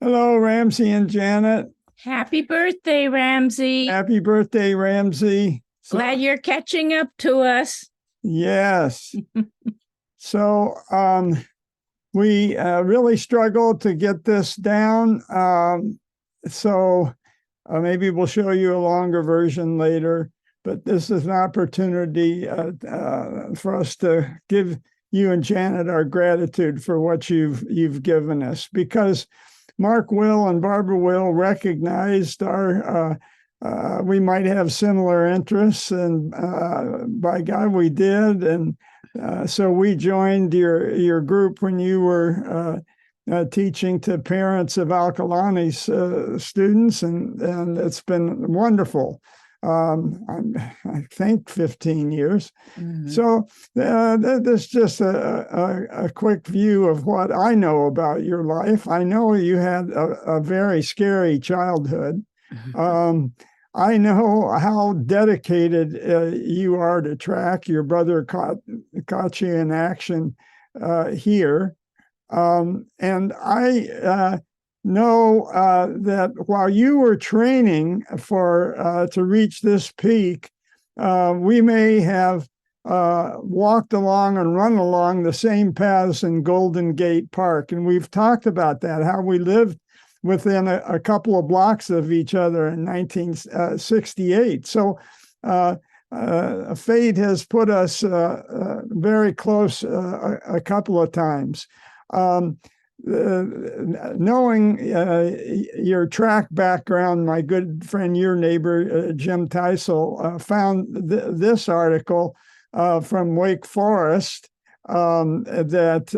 Hello, Ramsay and Janet. Happy birthday, Ramsay. Happy birthday, Ramsay. Glad you're catching up to us. Yes. So we really struggled to get this down. So maybe we'll show you a longer version later. But this is an opportunity for us to give you and Janet our gratitude for what you've given us, because Mark Will and Barbara Will recognized our we might have similar interests, and by God, we did. And so we joined your group when you were teaching to parents of Alkalani's students, and it's been wonderful. I think 15 years. Mm-hmm. So this is just a quick view of what I know about your life. I know you had a very scary childhood. I know how dedicated you are to track. Your brother caught you in action here. And I know that while you were training to reach this peak, we may have walked along and run along the same paths in Golden Gate Park. And we've talked about that, how we lived within a couple of blocks of each other in 1968. So fate has put us very close a couple of times. Knowing your track background, my good friend, your neighbor, Jim Teisel, found this article from Wake Forest that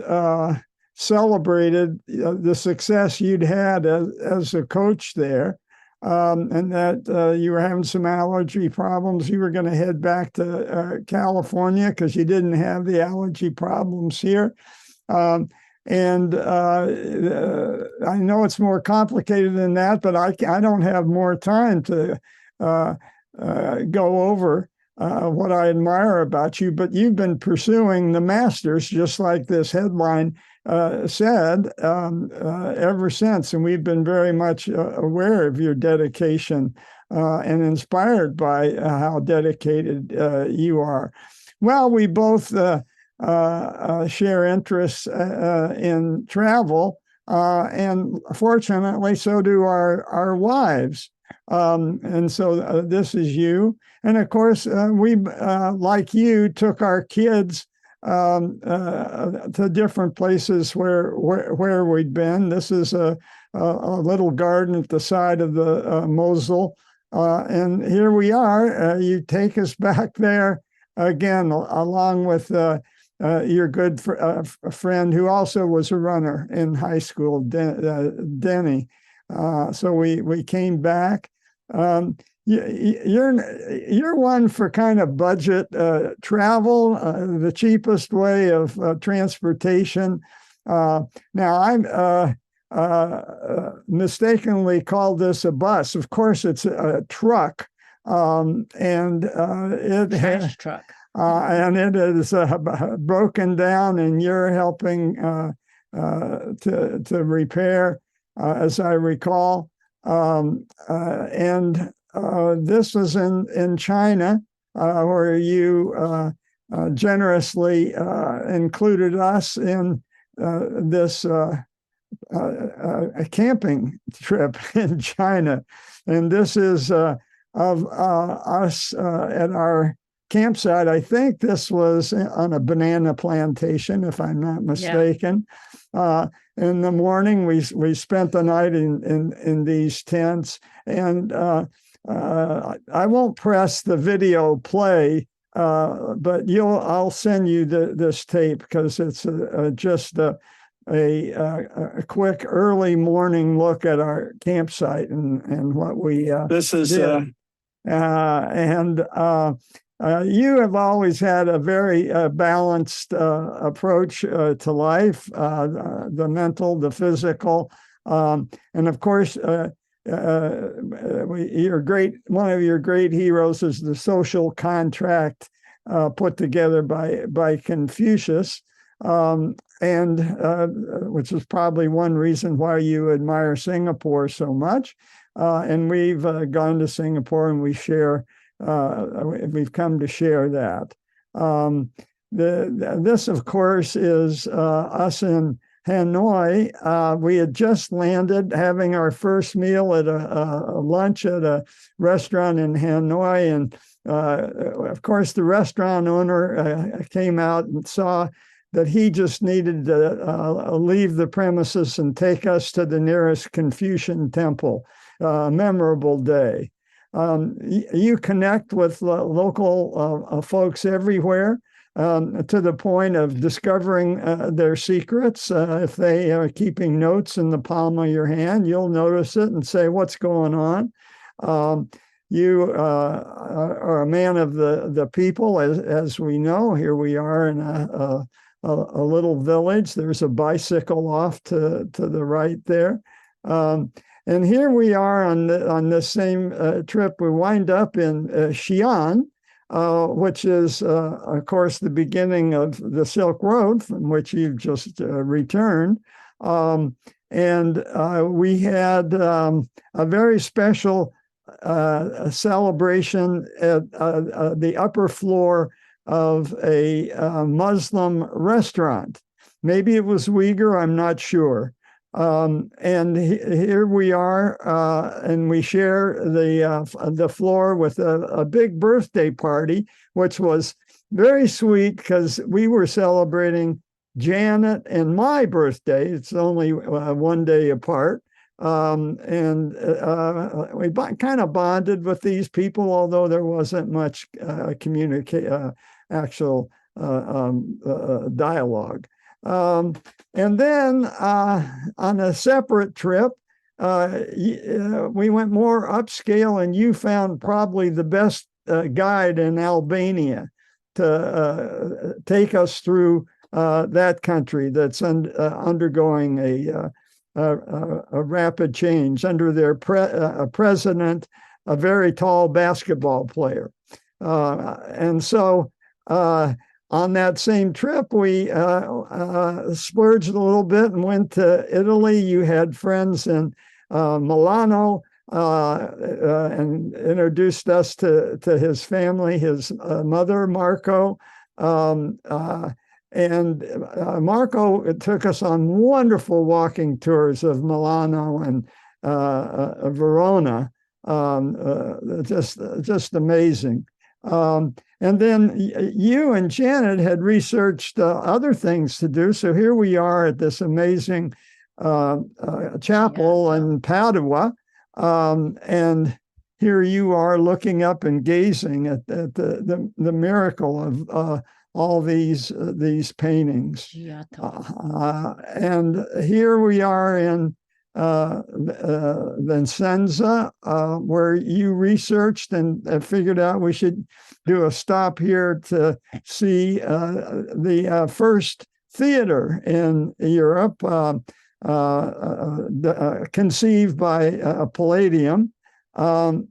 celebrated the success you'd had as a coach there, and that you were having some allergy problems. You were going to head back to California because you didn't have the allergy problems here. And I know it's more complicated than that, but I don't have more time to go over what I admire about you. But you've been pursuing the masters, just like this headline said, ever since. And we've been very much aware of your dedication and inspired by how dedicated you are. Well, we both share interests in travel, and fortunately, so do our wives. And so this is you. And of course, we, like you, took our kids to different places where we'd been. This is a little garden at the side of the Mosel. And here we are. You take us back there again, along with your good friend who also was a runner in high school, Denny. So we came back. You're one for kind of budget travel, the cheapest way of transportation. Now I'm mistakenly called this a bus. Of course, it's a truck, and it Trash truck. And it is broken down, and you're helping to repair, as I recall. And this was in China, where you generously included us in this a camping trip in China. And this is of us at our campsite. I think this was on a banana plantation, if I'm not mistaken. Yeah. In the morning, we spent the night in these tents, and I won't press the video play, but I'll send you this tape, because it's just a quick early morning look at our campsite and what we this is did. You have always had a very balanced approach to life, the mental, the physical, and of course, your one of your great heroes is the social contract put together by Confucius. and which is probably one reason why you admire Singapore so much. And we've gone to Singapore, and we've come to share that. This, of course, is us in Hanoi. We had just landed, having our first meal at a lunch at a restaurant in Hanoi, and of course, the restaurant owner came out and saw that he just needed to leave the premises and take us to the nearest Confucian temple. Memorable day. You connect with local folks everywhere, to the point of discovering their secrets. If they are keeping notes in the palm of your hand, you'll notice it and say, "What's going on?" You are a man of the people, as we know. Here we are in a little village. There's a bicycle off to the right there. And here we are on this same trip. We wind up in Xi'an, which is, of course, the beginning of the Silk Road, from which you've just returned. And we had a very special celebration at the upper floor of a Muslim restaurant. Maybe it was Uyghur, I'm not sure. And here we are, and we share the floor with a big birthday party, which was very sweet because we were celebrating Janet and my birthday. It's only one day apart. And we kind of bonded with these people, although there wasn't much actual dialogue. And then on a separate trip, we went more upscale, and you found probably the best guide in Albania to take us through that country that's undergoing a rapid change under their president, a very tall basketball player. And so on that same trip, we splurged a little bit and went to Italy. You had friends in Milano, and introduced us to his family, his mother, Marco. And Marco took us on wonderful walking tours of Milano and Verona. Just amazing. And then you and Janet had researched other things to do. So here we are at this amazing chapel in Padua. And here you are looking up and gazing at the miracle of all these paintings. And here we are in Vicenza, where you researched and figured out we should do a stop here to see the first theater in Europe, conceived by Palladium. And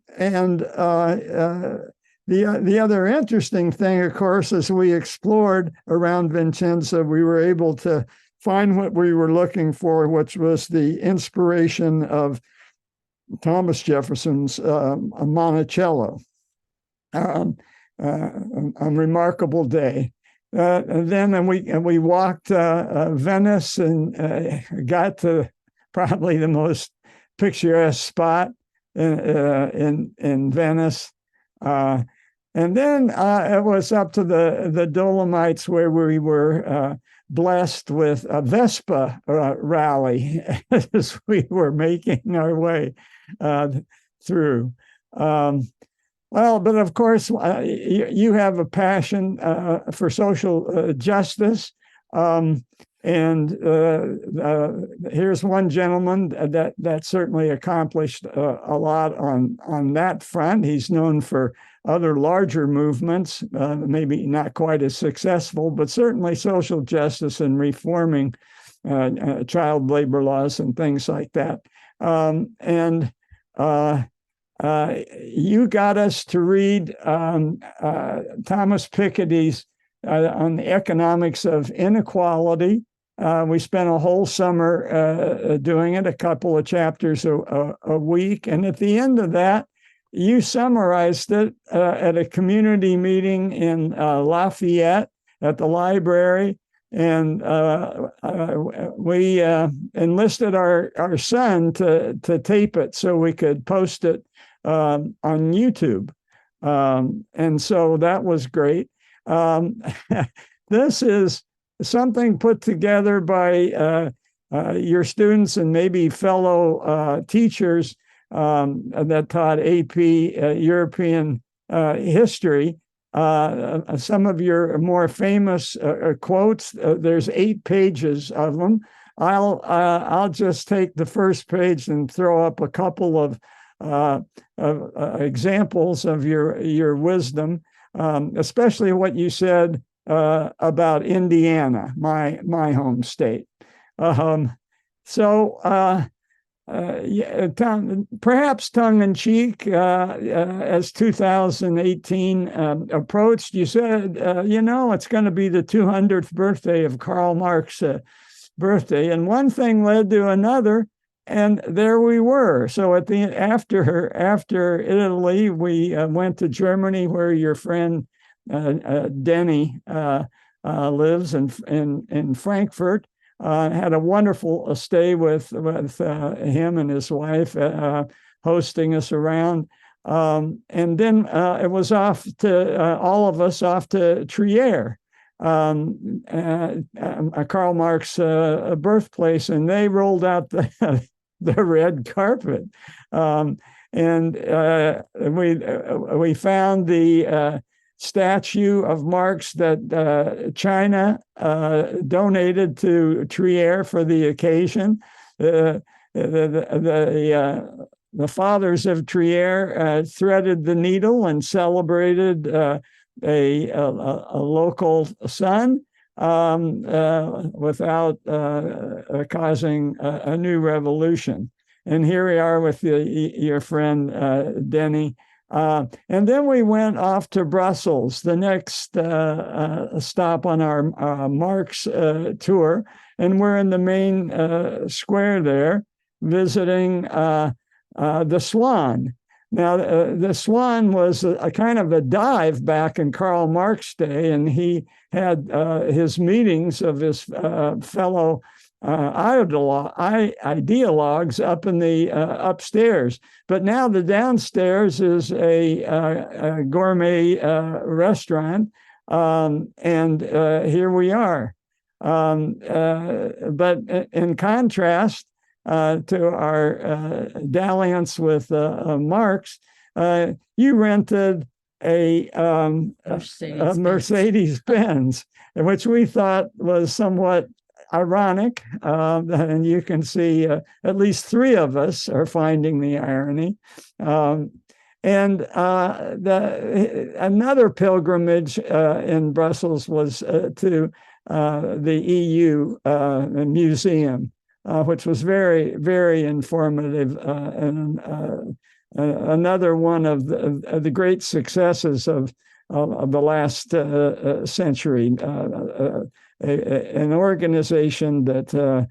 the other interesting thing, of course, as we explored around Vicenza, we were able to find what we were looking for, which was the inspiration of Thomas Jefferson's Monticello. A remarkable day. And then we walked Venice and got to probably the most picturesque spot in Venice. And then it was up to the Dolomites, where we were blessed with a Vespa rally as we were making our way through. Well, but of course, you have a passion for social justice. And here's one gentleman that certainly accomplished a lot on that front. He's known for other larger movements, maybe not quite as successful, but certainly social justice and reforming child labor laws and things like that. And you got us to read Thomas Piketty's on the economics of inequality. We spent a whole summer doing it, a couple of chapters a week. And at the end of that, you summarized it at a community meeting in Lafayette at the library. And we enlisted our son to tape it so we could post it on YouTube. And so that was great. This is something put together by your students and maybe fellow teachers that taught AP European history. Some of your more famous quotes, there's 8 pages of them. I'll just take the first page and throw up a couple of examples of your wisdom, especially what you said about Indiana, my home state. Perhaps tongue-in-cheek, as 2018 approached, you said, it's going to be the 200th birthday of Karl Marx's birthday, and one thing led to another, and there we were. So after Italy, we went to Germany, where your friend Denny lives in Frankfurt. Had a wonderful stay with him and his wife, hosting us around. And then it was off to all of us off to Trier, Karl Marx birthplace, and they rolled out the red carpet. And we found the statue of Marx that China donated to Trier for the occasion. The fathers of Trier threaded the needle and celebrated a local sun without causing a new revolution. And here we are with your friend Denny. And then we went off to Brussels, the next stop on our Marx tour. And we're in the main square there, visiting the Swan. Now, the Swan was a kind of a dive back in Karl Marx's day, and he had his meetings of his fellow ideologues up in the upstairs. But now the downstairs is a gourmet restaurant, and here we are. But in contrast to our dalliance with Marx, you rented a Mercedes-Benz, which we thought was somewhat ironic, and you can see at least 3 of us are finding the irony. And another pilgrimage in Brussels was to the EU museum, which was very, very informative, and another one of the great successes of the last century. An organization that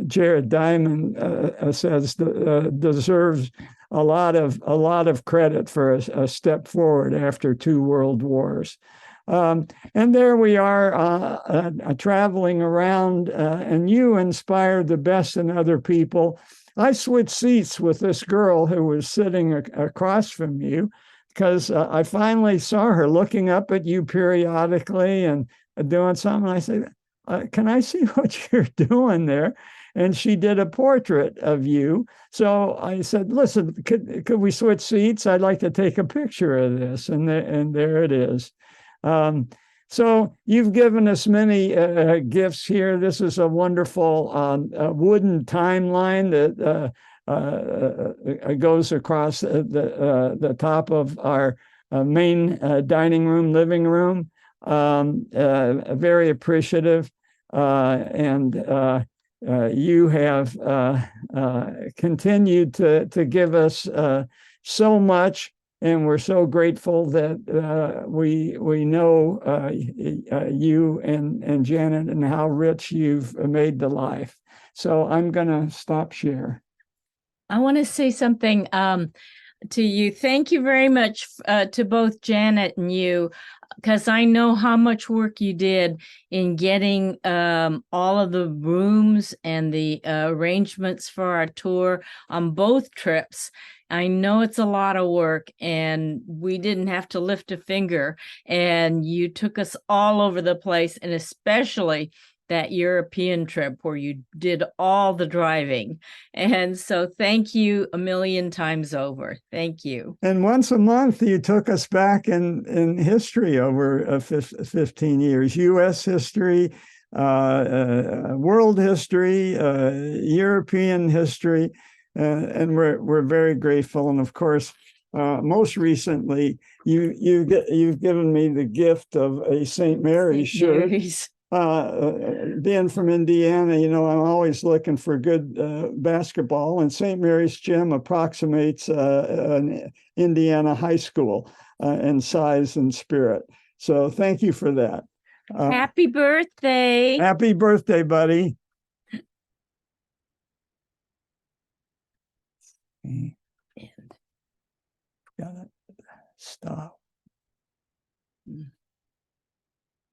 Jared Diamond says deserves a lot of credit for a step forward after 2 world wars. And there we are traveling around, and you inspired the best in other people. I switched seats with this girl who was sitting across from you, because I finally saw her looking up at you periodically and doing something. I said, can I see what you're doing there? And she did a portrait of you. So I said, listen, could we switch seats? I'd like to take a picture of this. And there it is. So you've given us many gifts here. This is a wonderful wooden timeline that goes across the top of our main dining room, living room. Very appreciative, and you have continued to give us so much and we're so grateful that we know you and Janet and how rich you've made the life. So I'm going to stop share. I want to say something to you. Thank you very much to both Janet and you, because I know how much work you did in getting all of the rooms and the arrangements for our tour on both trips. I know it's a lot of work, and we didn't have to lift a finger, and you took us all over the place, and especially that European trip where you did all the driving. And so thank you a million times over. Thank you. And once a month, you took us back in history over 15 years, U.S. history, world history, European history, and we're very grateful. And of course, most recently, you've given me the gift of a St. Mary's shirt. Mary's. Being from Indiana, I'm always looking for good basketball, and St. Mary's Gym approximates an Indiana high school in size and spirit. So thank you for that. Happy birthday. Happy birthday, buddy. Gotta stop.